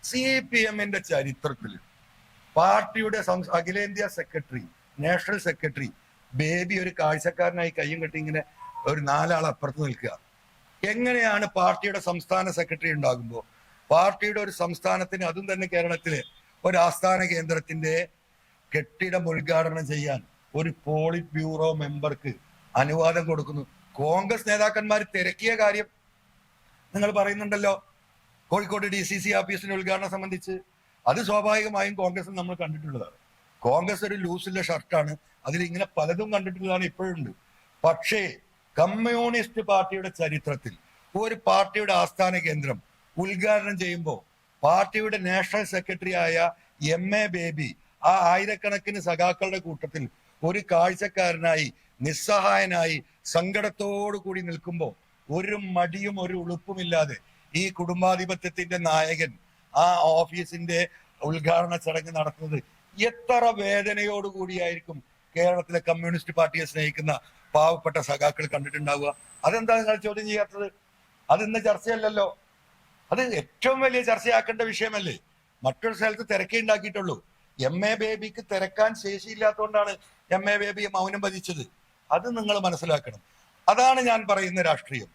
CPM-ന്റെ ചരിത്രത്തിൽ പാർട്ടിയുടെ അഖിലേന്ത്യാ സെക്രട്ടറി, നാഷണൽ സെക്രട്ടറി ബേബി ഒരു കാഴ്ചക്കാരനായി കയ്യും കെട്ടി ഇങ്ങനെ ഒരു 4 ആൾ അപ്പുറത്ത് നിൽക്കുക. എങ്ങനെയാണ് പാർട്ടിയുടെ സംസ്ഥാന സെക്രട്ടറി ഉണ്ടാകുമ്പോൾ പാർട്ടിയുടെ ഒരു സംസ്ഥാനത്തിന്, അതും തന്നെ കേരളത്തിലെ ഒരു ആസ്ഥാന കേന്ദ്രത്തിന്റെ കെട്ടിടം ഉദ്ഘാടനം ചെയ്യാൻ ഒരു പോളിറ്റ് ബ്യൂറോ മെമ്പർക്ക് അനുവാദം കൊടുക്കുന്നു? കോൺഗ്രസ് നേതാക്കന്മാർ തിരക്കിയ കാര്യം നിങ്ങൾ പറയുന്നുണ്ടല്ലോ, കോഴിക്കോട് DCC ഓഫീസിന്റെ ഉദ്ഘാടനം സംബന്ധിച്ച്. അത് സ്വാഭാവികമായും കോൺഗ്രസ് നമ്മൾ കണ്ടിട്ടുള്ളതാണ്. കോൺഗ്രസ് ഒരു ലൂസിലെ ഷർട്ടാണ്, അതിൽ ഇങ്ങനെ പലതും കണ്ടിട്ടുള്ളതാണ്, ഇപ്പോഴുണ്ട്. പക്ഷേ കമ്മ്യൂണിസ്റ്റ് പാർട്ടിയുടെ ചരിത്രത്തിൽ ഒരു പാർട്ടിയുടെ ആസ്ഥാന കേന്ദ്രം ഉദ്ഘാടനം ചെയ്യുമ്പോൾ പാർട്ടിയുടെ നാഷണൽ സെക്രട്ടറി ആയ MA ബേബി ആ ആയിരക്കണക്കിന് സഖാക്കളുടെ കൂട്ടത്തിൽ ഒരു കാഴ്ചക്കാരനായി, നിസ്സഹായനായി, സങ്കടത്തോടു കൂടി നിൽക്കുമ്പോൾ ഒരു മടിയും ഒരു ഉളുപ്പുമില്ലാതെ ഈ കുടുംബാധിപത്യത്തിന്റെ നായകൻ ആ ഓഫീസിന്റെ ഉദ്ഘാടന ചടങ്ങ് നടത്തുന്നത് എത്ര വേദനയോടുകൂടിയായിരിക്കും കേരളത്തിലെ കമ്മ്യൂണിസ്റ്റ് പാർട്ടിയെ സ്നേഹിക്കുന്ന പാവപ്പെട്ട സഖാക്കൾ കണ്ടിട്ടുണ്ടാവുക? അതെന്താ നിങ്ങൾ ചോദ്യം ചെയ്യാത്തത്? അത് ഇന്ന് ചർച്ചയല്ലല്ലോ. അത് ഏറ്റവും വലിയ ചർച്ചയാക്കേണ്ട വിഷയമല്ലേ? മറ്റൊരു സ്ഥലത്ത് തിരക്കുണ്ടാക്കിയിട്ടുള്ളൂ. MA ബേബിക്ക് തിരക്കാൻ ശേഷിയില്ലാത്തതുകൊണ്ടാണ് MA ബേബിയെ മൗനം വധിച്ചത്. അത് നിങ്ങൾ മനസ്സിലാക്കണം. അതാണ് ഞാൻ പറയുന്ന രാഷ്ട്രീയം.